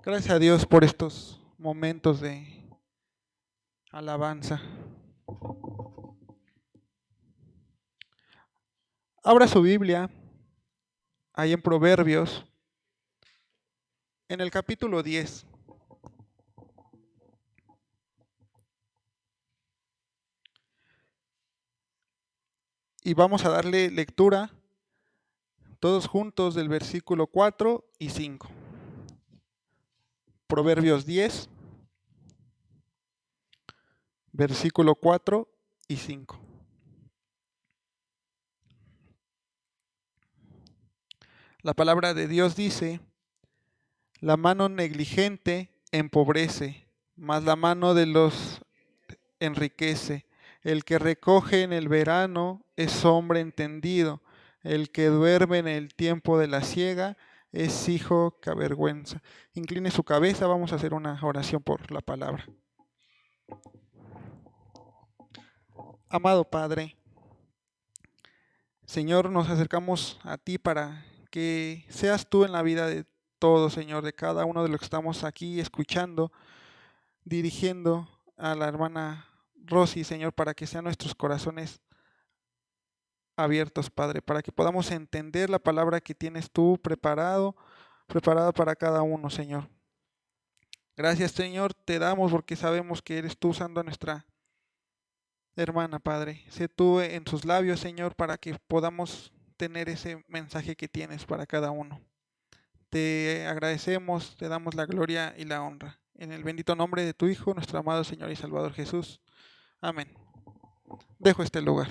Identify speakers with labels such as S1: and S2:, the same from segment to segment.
S1: Gracias a Dios por estos momentos de alabanza. Abra su Biblia, ahí en Proverbios, en el capítulo 10. Y vamos a darle lectura todos juntos del versículo 4 y 5. Proverbios 10, versículo 4 y 5. La palabra de Dios dice: la mano negligente empobrece, mas la mano de los enriquece. El que recoge en el verano es hombre entendido. El que duerme en el tiempo de la siega es hijo que avergüenza. Incline su cabeza, vamos a hacer una oración por la palabra. Amado Padre, Señor, nos acercamos a ti para que seas tú en la vida de todos, Señor, de cada uno de los que estamos aquí escuchando, dirigiendo a la hermana Rosy, Señor, para que sean nuestros corazones abiertos, Padre, para que podamos entender la palabra que tienes tú preparada para cada uno, Señor. Gracias, Señor, te damos porque sabemos que eres tú usando a nuestra hermana, Padre. Sé tú en sus labios, Señor, para que podamos tener ese mensaje que tienes para cada uno. Te agradecemos, te damos la gloria y la honra. En el bendito nombre de tu Hijo, nuestro amado Señor y Salvador Jesús. Amén. Dejo este lugar.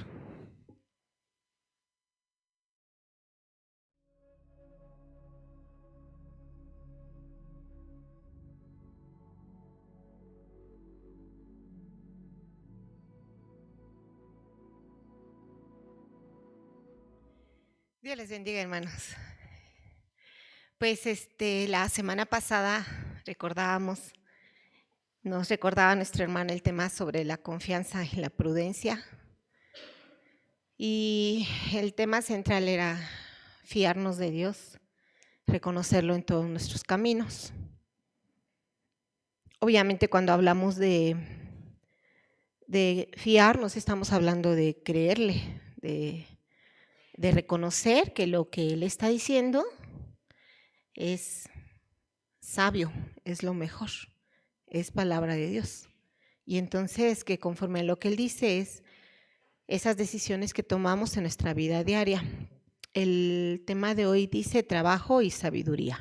S2: Dios les bendiga, hermanos. Pues la semana pasada nos recordaba nuestro hermano el tema sobre la confianza y la prudencia. Y el tema central era fiarnos de Dios, reconocerlo en todos nuestros caminos. Obviamente cuando hablamos de fiarnos estamos hablando de creerle, de reconocer que lo que Él está diciendo es sabio, es lo mejor, es palabra de Dios. Y entonces que conforme a lo que Él dice es esas decisiones que tomamos en nuestra vida diaria. El tema de hoy dice trabajo y sabiduría.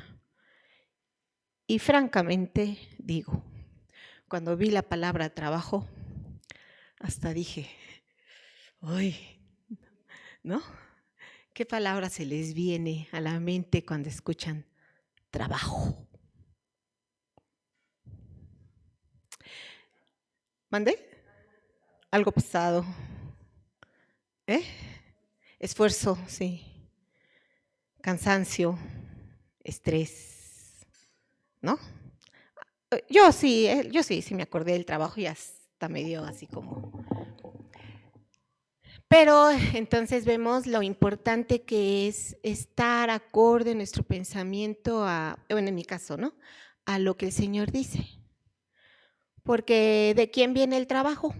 S2: Y francamente digo, cuando vi la palabra trabajo, hasta dije, ¡ay! ¿No? ¿Qué palabra se les viene a la mente cuando escuchan trabajo? ¿Mandé? Algo pesado. Esfuerzo, sí. Cansancio, estrés, ¿no? Yo sí me acordé del trabajo y hasta me dio así como. Pero entonces vemos lo importante que es estar acorde en nuestro pensamiento bueno, en mi caso, ¿no? A lo que el Señor dice. Porque ¿de quién viene el trabajo?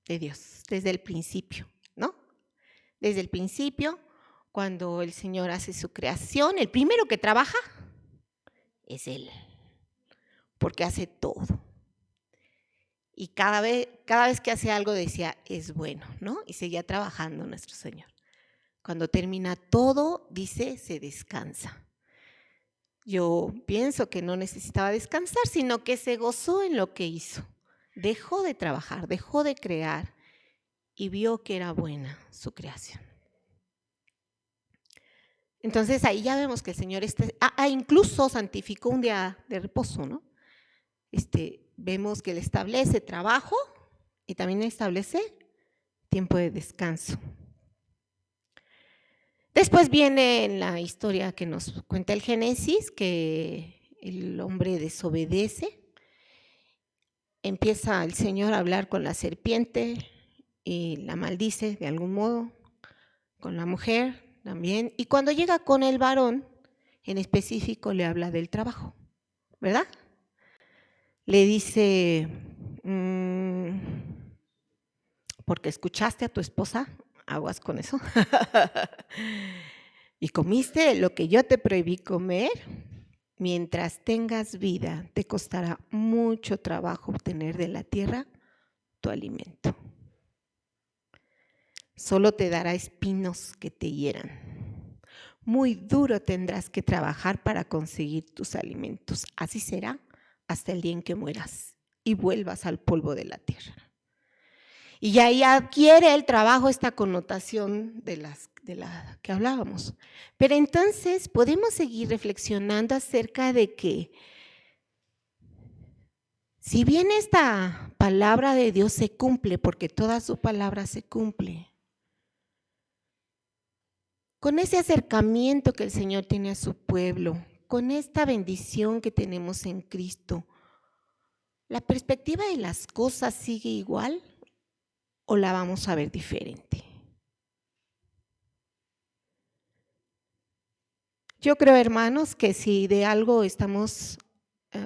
S2: De Dios, desde el principio, ¿no? Desde el principio, cuando el Señor hace su creación, el primero que trabaja es Él, porque hace todo. Y cada vez que hace algo decía, es bueno, ¿no? Y seguía trabajando nuestro Señor. Cuando termina todo, dice, se descansa. Yo pienso que no necesitaba descansar, sino que se gozó en lo que hizo. Dejó de trabajar, dejó de crear y vio que era buena su creación. Entonces ahí ya vemos que el Señor incluso santificó un día de reposo, ¿no? Vemos que Él establece trabajo y también establece tiempo de descanso. Después viene la historia que nos cuenta el Génesis, que el hombre desobedece. Empieza el Señor a hablar con la serpiente y la maldice de algún modo, con la mujer también. Y cuando llega con el varón, En específico le habla del trabajo, ¿verdad? Le dice, porque escuchaste a tu esposa, aguas con eso, y comiste lo que yo te prohibí comer, mientras tengas vida, te costará mucho trabajo obtener de la tierra tu alimento. Solo te dará espinos que te hieran. Muy duro tendrás que trabajar para conseguir tus alimentos. Así será hasta el día en que mueras y vuelvas al polvo de la tierra. Y ahí adquiere el trabajo esta connotación de la que hablábamos. Pero entonces podemos seguir reflexionando acerca de que si bien esta palabra de Dios se cumple, porque toda su palabra se cumple, con ese acercamiento que el Señor tiene a su pueblo, con esta bendición que tenemos en Cristo, ¿la perspectiva de las cosas sigue igual o la vamos a ver diferente? Yo creo, hermanos, que si de algo estamos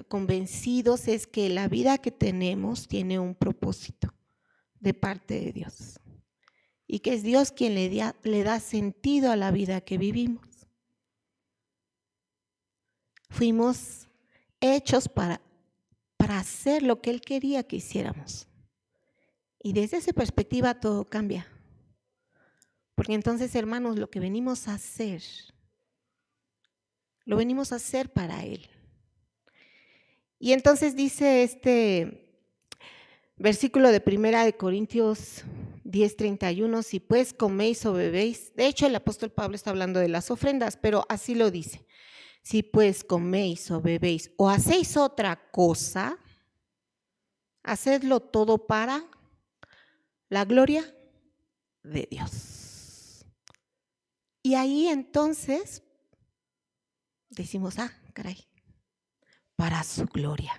S2: convencidos es que la vida que tenemos tiene un propósito de parte de Dios y que es Dios quien le da sentido a la vida que vivimos. Fuimos hechos para hacer lo que Él quería que hiciéramos. Y desde esa perspectiva todo cambia. Porque entonces, hermanos, lo que venimos a hacer, lo venimos a hacer para Él. Y entonces dice este versículo de 1 Corintios 10:31, si pues coméis o bebéis, de hecho el apóstol Pablo está hablando de las ofrendas, pero así lo dice, si pues coméis o bebéis o hacéis otra cosa, hacedlo todo para la gloria de Dios. Y ahí entonces decimos, caray, para su gloria.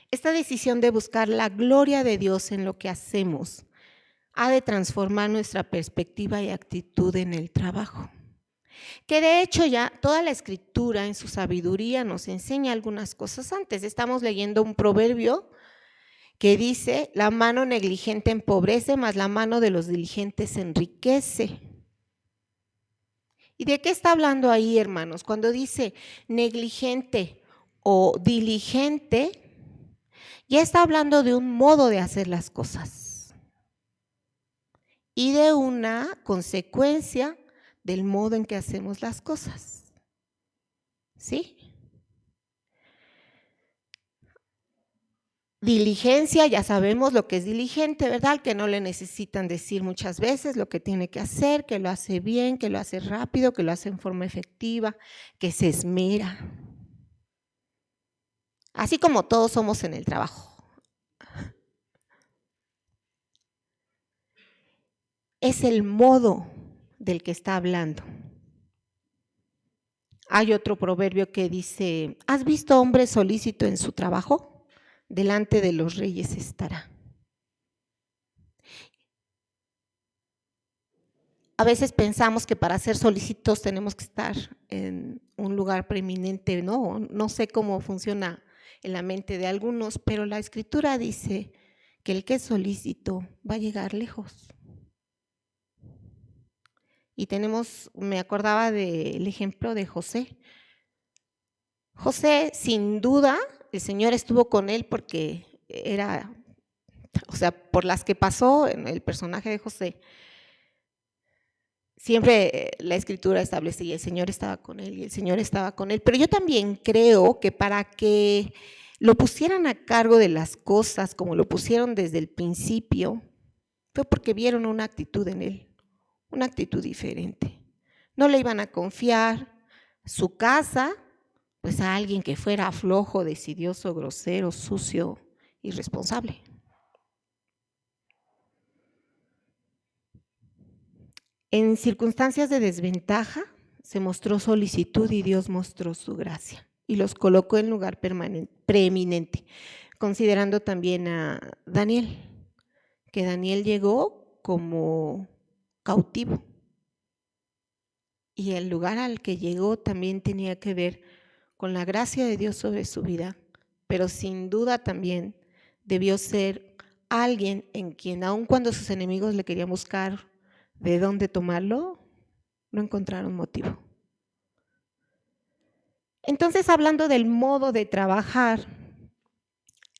S2: Esta decisión de buscar la gloria de Dios en lo que hacemos ha de transformar nuestra perspectiva y actitud en el trabajo. Que de hecho ya toda la escritura en su sabiduría nos enseña algunas cosas antes. Estamos leyendo un proverbio que dice, la mano negligente empobrece, mas la mano de los diligentes enriquece. ¿Y de qué está hablando ahí, hermanos? Cuando dice negligente o diligente, ya está hablando de un modo de hacer las cosas y de una consecuencia del modo en que hacemos las cosas. ¿Sí? Diligencia, ya sabemos lo que es diligente, ¿verdad? Que no le necesitan decir muchas veces lo que tiene que hacer, que lo hace bien, que lo hace rápido, que lo hace en forma efectiva, que se esmera. Así como todos somos en el trabajo. Es el modo del que está hablando. Hay otro proverbio que dice, ¿has visto hombre solícito en su trabajo? Delante de los reyes estará. A veces pensamos que para ser solícitos tenemos que estar en un lugar preeminente, no sé cómo funciona en la mente de algunos, pero la escritura dice que el que es solícito va a llegar lejos. Y me acordaba del ejemplo de José. José, sin duda, el Señor estuvo con él porque por las que pasó en el personaje de José, siempre la escritura establece y el Señor estaba con él y el Señor estaba con él. Pero yo también creo que para que lo pusieran a cargo de las cosas como lo pusieron desde el principio, fue porque vieron una actitud en él, una actitud diferente. No le iban a confiar su casa, pues a alguien que fuera flojo, decidioso, grosero, sucio, irresponsable. En circunstancias de desventaja se mostró solicitud y Dios mostró su gracia y los colocó en lugar preeminente, considerando también a Daniel, que Daniel llegó como cautivo. y el lugar al que llegó también tenía que ver con la gracia de Dios sobre su vida, pero sin duda también debió ser alguien en quien, aun cuando sus enemigos le querían buscar de dónde tomarlo, no encontraron motivo. Entonces, hablando del modo de trabajar,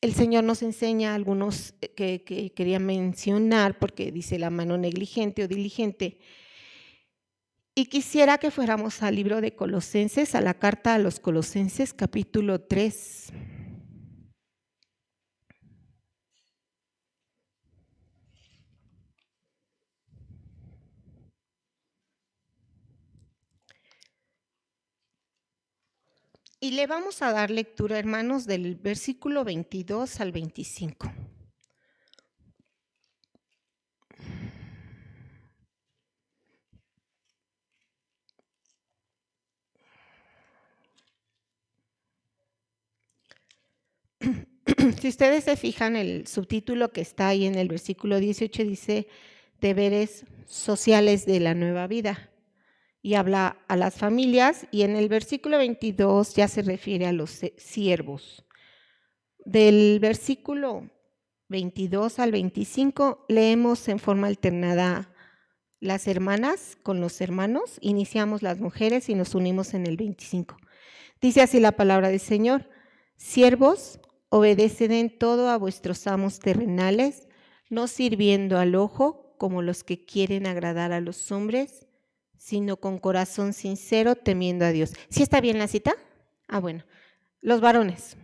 S2: el Señor nos enseña algunos que quería mencionar, porque dice la mano negligente o diligente. Y quisiera que fuéramos al libro de Colosenses, a la carta a los Colosenses, capítulo 3. Y le vamos a dar lectura, hermanos, del versículo 22 al 25. Si ustedes se fijan, el subtítulo que está ahí en el versículo 18 dice deberes sociales de la nueva vida y habla a las familias, y en el versículo 22 ya se refiere a los siervos. Del versículo 22 al 25 leemos en forma alternada las hermanas con los hermanos, iniciamos las mujeres y nos unimos en el 25. Dice así la palabra del Señor: siervos, obedeced en todo a vuestros amos terrenales, no sirviendo al ojo como los que quieren agradar a los hombres, sino con corazón sincero, temiendo a Dios. ¿Sí está bien la cita? Ah, bueno. Los varones.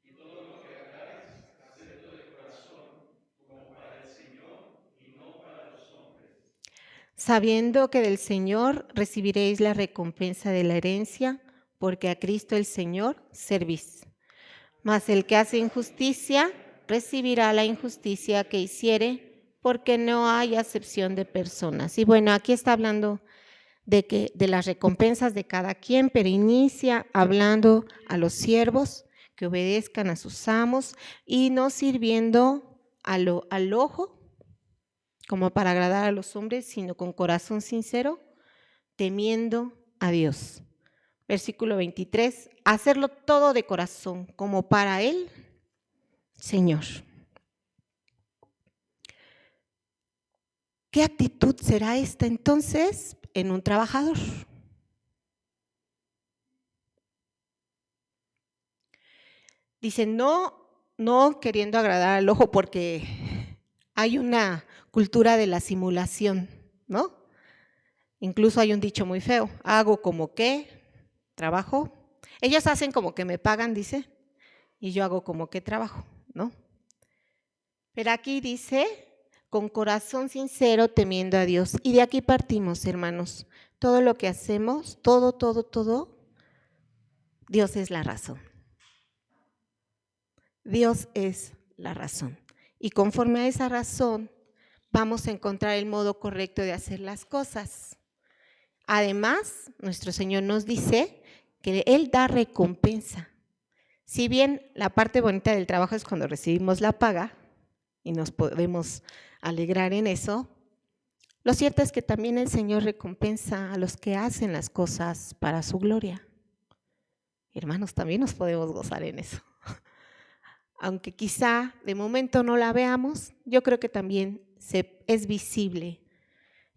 S3: Y todo lo que hagáis, hacedlo de corazón, como para el Señor y no para los hombres.
S2: Sabiendo que del Señor recibiréis la recompensa de la herencia, porque a Cristo el Señor servís. Mas el que hace injusticia recibirá la injusticia que hiciere, porque no hay acepción de personas. Y bueno, aquí está hablando de las recompensas de cada quien, pero inicia hablando a los siervos que obedezcan a sus amos y no sirviendo al ojo como para agradar a los hombres, sino con corazón sincero, temiendo a Dios. Versículo 23, hacerlo todo de corazón, como para el Señor. ¿Qué actitud será esta entonces en un trabajador? Dice, no queriendo agradar al ojo, porque hay una cultura de la simulación, ¿no? Incluso hay un dicho muy feo: hago como que trabajo. Ellos hacen como que me pagan, dice, y yo hago como que trabajo, ¿no? Pero aquí dice, con corazón sincero, temiendo a Dios. Y de aquí partimos, hermanos. Todo lo que hacemos, todo, Dios es la razón. Dios es la razón. Y conforme a esa razón, vamos a encontrar el modo correcto de hacer las cosas. Además, nuestro Señor nos dice que Él da recompensa. Si bien la parte bonita del trabajo es cuando recibimos la paga y nos podemos alegrar en eso, lo cierto es que también el Señor recompensa a los que hacen las cosas para su gloria. Hermanos, también nos podemos gozar en eso. Aunque quizá de momento no la veamos, yo creo que también es visible.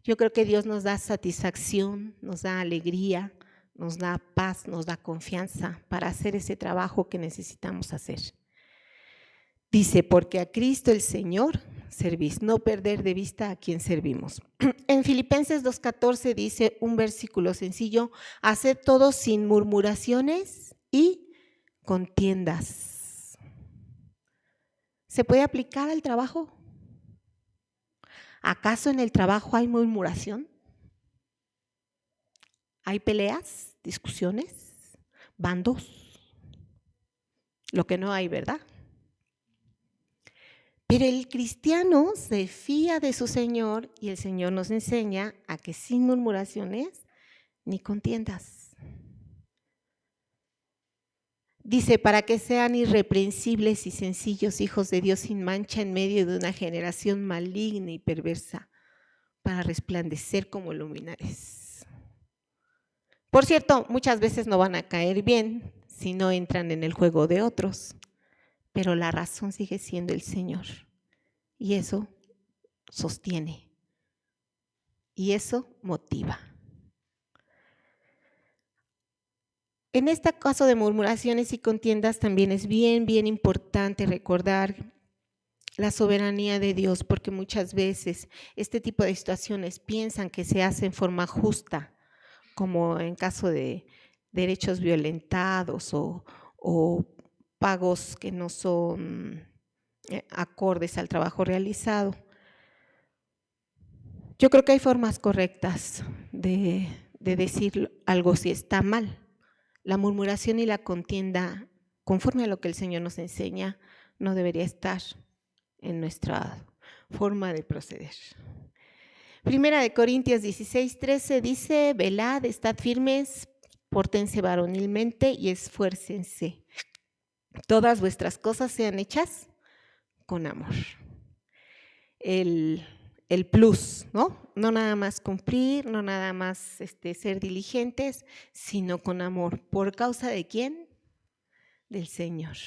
S2: Yo creo que Dios nos da satisfacción, nos da alegría, nos da paz, nos da confianza para hacer ese trabajo que necesitamos hacer. Dice, porque a Cristo el Señor servís, no perder de vista a quien servimos. En Filipenses 2:14 dice un versículo sencillo: haced todo sin murmuraciones y contiendas. ¿Se puede aplicar al trabajo? ¿Acaso en el trabajo hay murmuración? ¿Hay peleas, discusiones, bandos? Lo que no hay, ¿verdad? Pero el cristiano se fía de su Señor y el Señor nos enseña a que sin murmuraciones ni contiendas. Dice, para que sean irreprensibles y sencillos hijos de Dios sin mancha en medio de una generación maligna y perversa, para resplandecer como luminares. Por cierto, muchas veces no van a caer bien si no entran en el juego de otros, pero la razón sigue siendo el Señor y eso sostiene y eso motiva. En este caso de murmuraciones y contiendas también es bien importante recordar la soberanía de Dios, porque muchas veces este tipo de situaciones piensan que se hace en forma justa, como en caso de derechos violentados o pagos que no son acordes al trabajo realizado. Yo creo que hay formas correctas de decir algo si está mal. La murmuración y la contienda, conforme a lo que el Señor nos enseña, no debería estar en nuestra forma de proceder. Primera de Corintios 16:13 dice: velad, estad firmes, pórtense varonilmente y esfuércense. Todas vuestras cosas sean hechas con amor. El plus, ¿no? No nada más cumplir, no nada más ser diligentes, sino con amor. ¿Por causa de quién? Del Señor.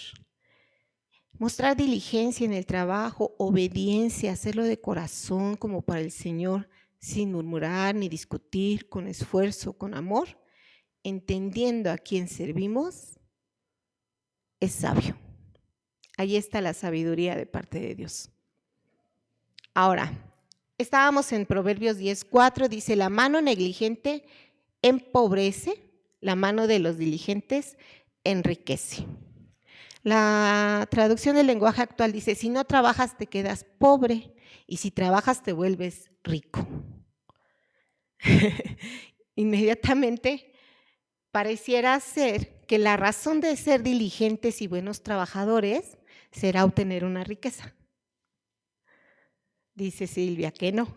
S2: Mostrar diligencia en el trabajo, obediencia, hacerlo de corazón como para el Señor, sin murmurar ni discutir, con esfuerzo, con amor, entendiendo a quién servimos, es sabio. Ahí está la sabiduría de parte de Dios. Ahora, estábamos en Proverbios 10:4, dice: la mano negligente empobrece, la mano de los diligentes enriquece. La traducción del lenguaje actual dice: si no trabajas te quedas pobre y si trabajas te vuelves rico. Inmediatamente pareciera ser que la razón de ser diligentes y buenos trabajadores será obtener una riqueza. Dice Silvia que no.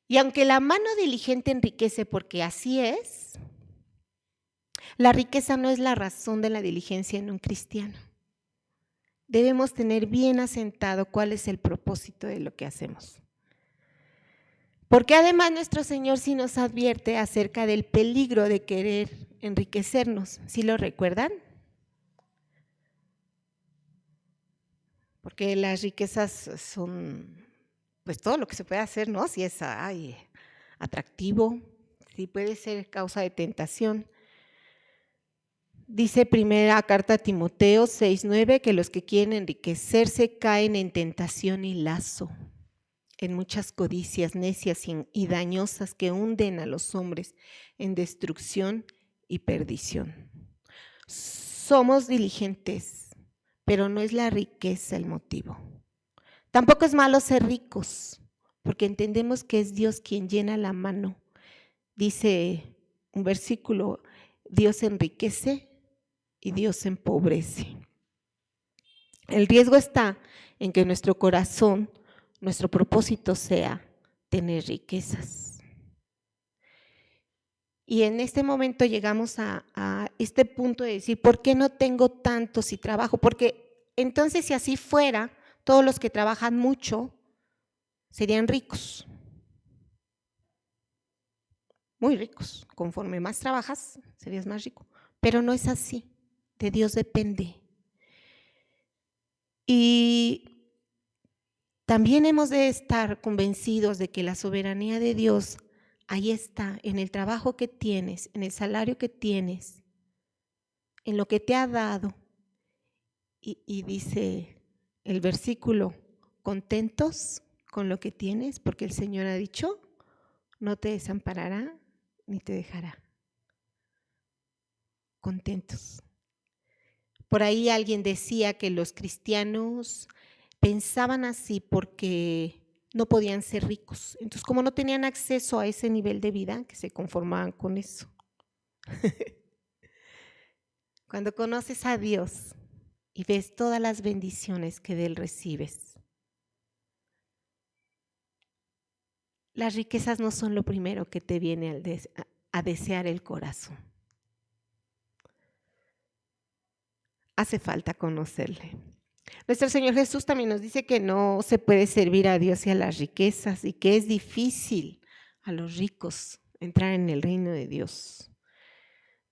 S2: Y aunque la mano diligente enriquece, porque así es, la riqueza no es la razón de la diligencia en un cristiano. Debemos tener bien asentado cuál es el propósito de lo que hacemos. Porque además nuestro Señor sí nos advierte acerca del peligro de querer enriquecernos. ¿Sí lo recuerdan? Porque las riquezas son, pues todo lo que se puede hacer, ¿no? Si es atractivo, si puede ser causa de tentación. Dice primera carta a Timoteo 6:9 que los que quieren enriquecerse caen en tentación y lazo, en muchas codicias necias y dañosas que hunden a los hombres en destrucción y perdición. Somos diligentes, pero no es la riqueza el motivo. Tampoco es malo ser ricos, porque entendemos que es Dios quien llena la mano. Dice un versículo: Dios enriquece y Dios empobrece. El riesgo está en que nuestro corazón, nuestro propósito sea tener riquezas. Y en este momento llegamos a este punto de decir: ¿por qué no tengo tanto si trabajo? Porque entonces, si así fuera, todos los que trabajan mucho serían ricos, muy ricos. Conforme más trabajas, serías más rico. Pero no es así. De Dios depende. Y también hemos de estar convencidos de que la soberanía de Dios ahí está, en el trabajo que tienes, en el salario que tienes, en lo que te ha dado. Y dice el versículo: contentos con lo que tienes, porque el Señor ha dicho: no te desamparará ni te dejará. Contentos. Por ahí alguien decía que los cristianos pensaban así porque no podían ser ricos. Entonces, como no tenían acceso a ese nivel de vida, que se conformaban con eso. Cuando conoces a Dios y ves todas las bendiciones que de Él recibes, las riquezas no son lo primero que te viene a desear el corazón. Hace falta conocerle. Nuestro Señor Jesús también nos dice que no se puede servir a Dios y a las riquezas y que es difícil a los ricos entrar en el reino de Dios.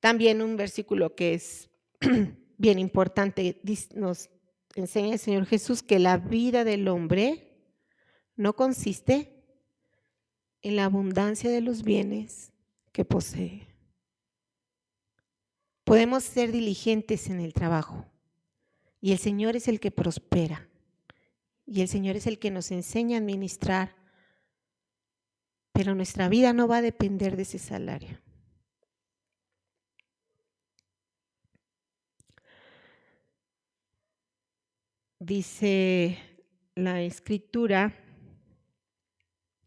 S2: También un versículo que es bien importante, nos enseña el Señor Jesús que la vida del hombre no consiste en la abundancia de los bienes que posee. Podemos ser diligentes en el trabajo y el Señor es el que prospera y el Señor es el que nos enseña a administrar, pero nuestra vida no va a depender de ese salario. Dice la Escritura,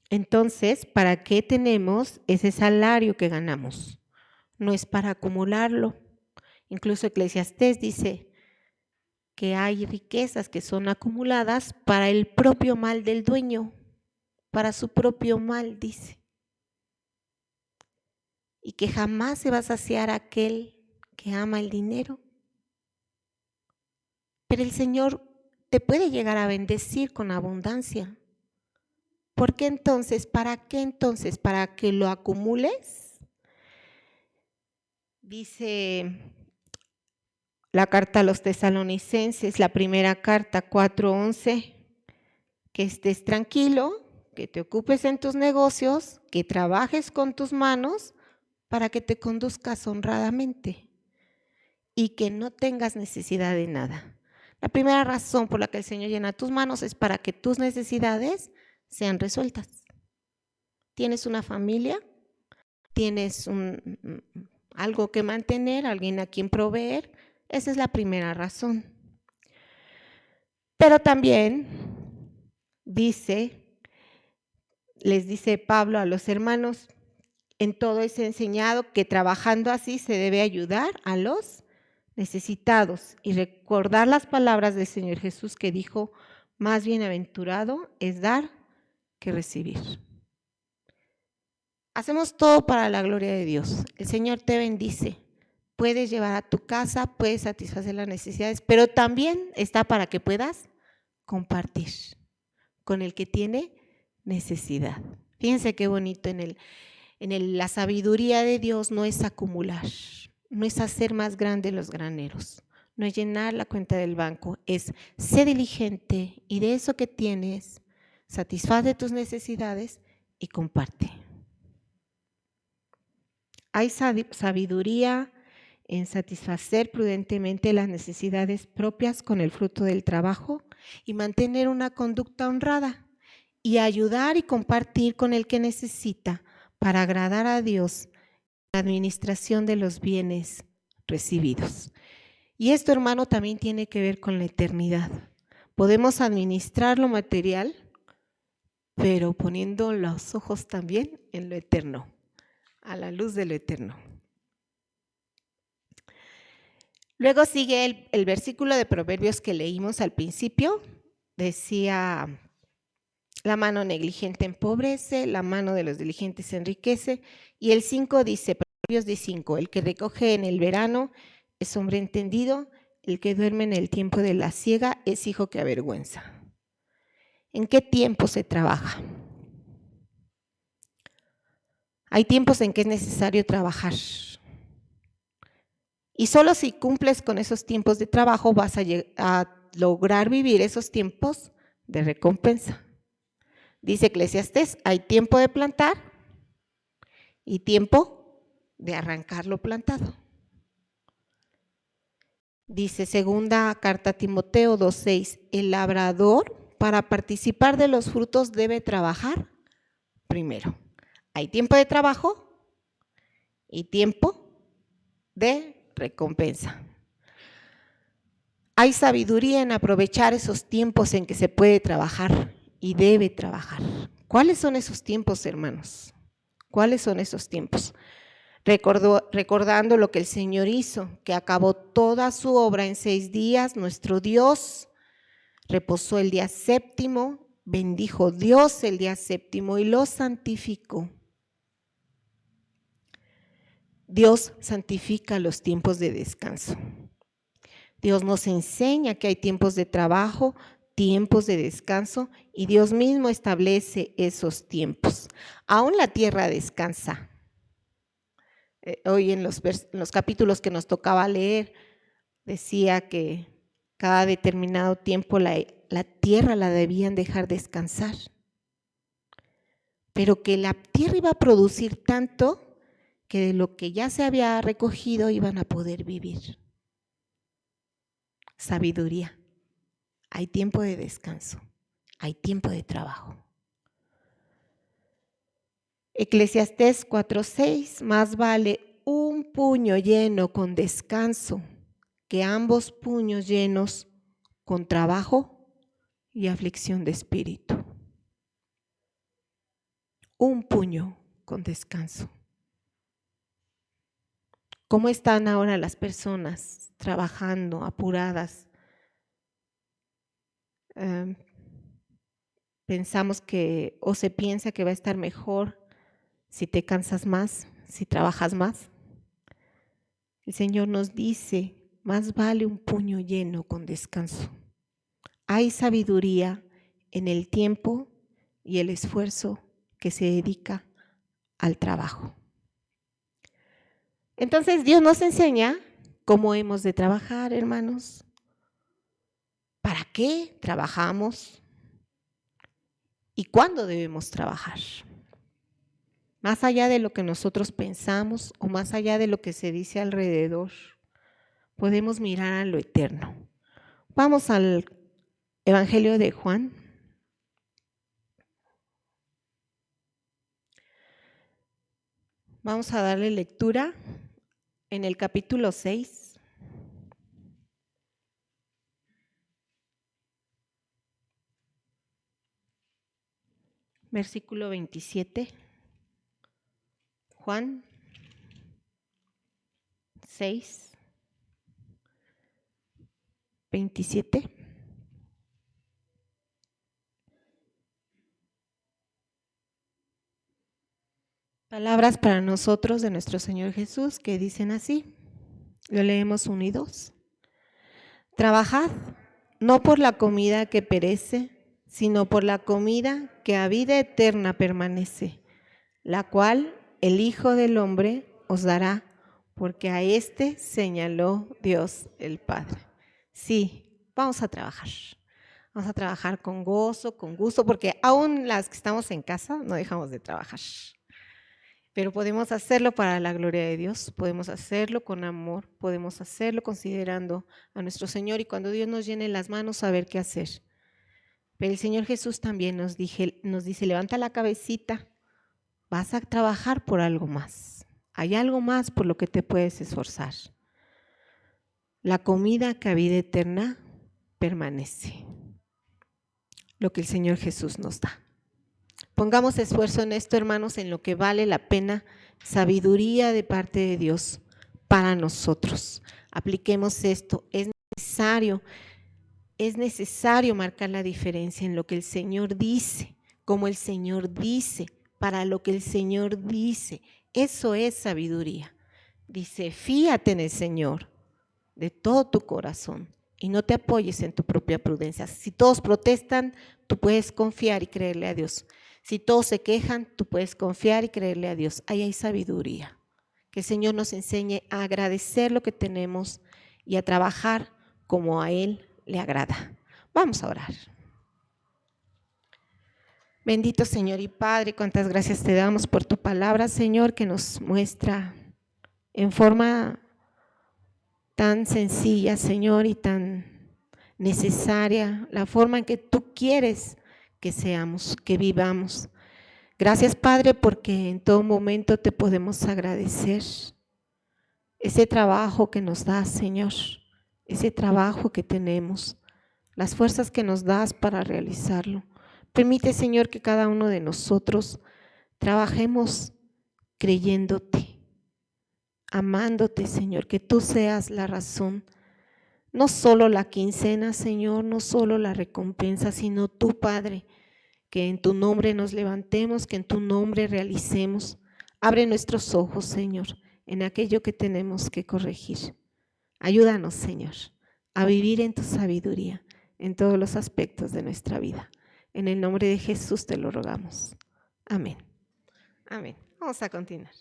S2: entonces, ¿para qué tenemos ese salario que ganamos? No es para acumularlo. Incluso Eclesiastés dice que hay riquezas que son acumuladas para el propio mal del dueño, para su propio mal, dice. Y que jamás se va a saciar aquel que ama el dinero. Pero el Señor te puede llegar a bendecir con abundancia. ¿Por qué entonces? ¿Para qué entonces? ¿Para que lo acumules? Dice la carta a los Tesalonicenses, la primera carta 4:11, que estés tranquilo, que te ocupes en tus negocios, que trabajes con tus manos para que te conduzcas honradamente y que no tengas necesidad de nada. La primera razón por la que el Señor llena tus manos es para que tus necesidades sean resueltas. ¿Tienes una familia? ¿Tienes algo que mantener? ¿Alguien a quien proveer? Esa es la primera razón. Pero también les dice Pablo a los hermanos, en todo es enseñado que trabajando así se debe ayudar a los necesitados y recordar las palabras del Señor Jesús que dijo, más bienaventurado es dar que recibir. Hacemos todo para la gloria de Dios. El Señor te bendice. Puedes llevar a tu casa, puedes satisfacer las necesidades, pero también está para que puedas compartir con el que tiene necesidad. Fíjense qué bonito, la sabiduría de Dios no es acumular, no es hacer más grandes los graneros, no es llenar la cuenta del banco, es ser diligente y de eso que tienes, satisface tus necesidades y comparte. Hay sabiduría en satisfacer prudentemente las necesidades propias con el fruto del trabajo y mantener una conducta honrada y ayudar y compartir con el que necesita para agradar a Dios en la administración de los bienes recibidos. Y esto, hermano, también tiene que ver con la eternidad. Podemos administrar lo material, pero poniendo los ojos también en lo eterno, a la luz de lo eterno. Luego sigue el versículo de Proverbios que leímos al principio. Decía, la mano negligente empobrece, la mano de los diligentes enriquece. Y el 5 dice, Proverbios 10:5, el que recoge en el verano es hombre entendido, el que duerme en el tiempo de la siega es hijo que avergüenza. ¿En qué tiempo se trabaja? Hay tiempos en que es necesario trabajar. Y solo si cumples con esos tiempos de trabajo vas a lograr vivir esos tiempos de recompensa. Dice Eclesiastés, hay tiempo de plantar y tiempo de arrancar lo plantado. Dice segunda carta a Timoteo 2:6, el labrador para participar de los frutos debe trabajar primero. Hay tiempo de trabajo y tiempo de recompensa. Hay sabiduría en aprovechar esos tiempos en que se puede trabajar y debe trabajar. ¿Cuáles son esos tiempos, hermanos? ¿Cuáles son esos tiempos? Recordando lo que el Señor hizo, que acabó toda su obra en 6 días, nuestro Dios reposó el día séptimo, bendijo Dios el día séptimo y lo santificó. Dios santifica los tiempos de descanso. Dios nos enseña que hay tiempos de trabajo, tiempos de descanso y Dios mismo establece esos tiempos. Aún la tierra descansa. Hoy en los capítulos que nos tocaba leer, decía que cada determinado tiempo la tierra la debían dejar descansar, pero que la tierra iba a producir tanto que de lo que ya se había recogido iban a poder vivir. Sabiduría. Hay tiempo de descanso, hay tiempo de trabajo. Eclesiastés 4:6, más vale un puño lleno con descanso que ambos puños llenos con trabajo y aflicción de espíritu. Un puño con descanso. ¿Cómo están ahora las personas trabajando, apuradas? Pensamos que, o se piensa que va a estar mejor si te cansas más, si trabajas más. El Señor nos dice, más vale un puño lleno con descanso. Hay sabiduría en el tiempo y el esfuerzo que se dedica al trabajo. Entonces Dios nos enseña cómo hemos de trabajar, hermanos. ¿Para qué trabajamos? ¿Y cuándo debemos trabajar? Más allá de lo que nosotros pensamos o más allá de lo que se dice alrededor, podemos mirar a lo eterno. Vamos al Evangelio de Juan. Vamos a darle lectura en el capítulo 6. Versículo 27. Juan 6, 27. Palabras para nosotros de nuestro Señor Jesús que dicen así. Lo leemos unidos. Trabajad no por la comida que perece, sino por la comida que a vida eterna permanece, la cual el Hijo del Hombre os dará, porque a éste señaló Dios el Padre. Sí, vamos a trabajar. Vamos a trabajar con gozo, con gusto, porque aún las que estamos en casa no dejamos de trabajar. Pero podemos hacerlo para la gloria de Dios, podemos hacerlo con amor, podemos hacerlo considerando a nuestro Señor y cuando Dios nos llene las manos saber qué hacer. Pero el Señor Jesús también nos dice, levanta la cabecita, vas a trabajar por algo más. Hay algo más por lo que te puedes esforzar. La comida que a vida eterna permanece. Lo que el Señor Jesús nos da. Pongamos esfuerzo en esto, hermanos, en lo que vale la pena, sabiduría de parte de Dios para nosotros. Apliquemos esto. Es necesario marcar la diferencia en lo que el Señor dice, como el Señor dice, para lo que el Señor dice. Eso es sabiduría. Dice, fíate en el Señor de todo tu corazón y no te apoyes en tu propia prudencia. Si todos protestan, tú puedes confiar y creerle a Dios. Si todos se quejan, tú puedes confiar y creerle a Dios. Ahí hay sabiduría. Que el Señor nos enseñe a agradecer lo que tenemos y a trabajar como a Él le agrada. Vamos a orar. Bendito Señor y Padre, cuántas gracias te damos por tu palabra, Señor, que nos muestra en forma tan sencilla, Señor, y tan necesaria, la forma en que tú quieres que seamos, que vivamos. Gracias, Padre, porque en todo momento te podemos agradecer ese trabajo que nos das, Señor, ese trabajo que tenemos, las fuerzas que nos das para realizarlo. Permite, Señor, que cada uno de nosotros trabajemos creyéndote, amándote, Señor, que tú seas la razón, no solo la quincena, Señor, no solo la recompensa, sino tú, Padre, que en tu nombre nos levantemos, que en tu nombre realicemos. Abre nuestros ojos, Señor, en aquello que tenemos que corregir. Ayúdanos, Señor, a vivir en tu sabiduría, en todos los aspectos de nuestra vida. En el nombre de Jesús te lo rogamos. Amén. Amén. Vamos a continuar.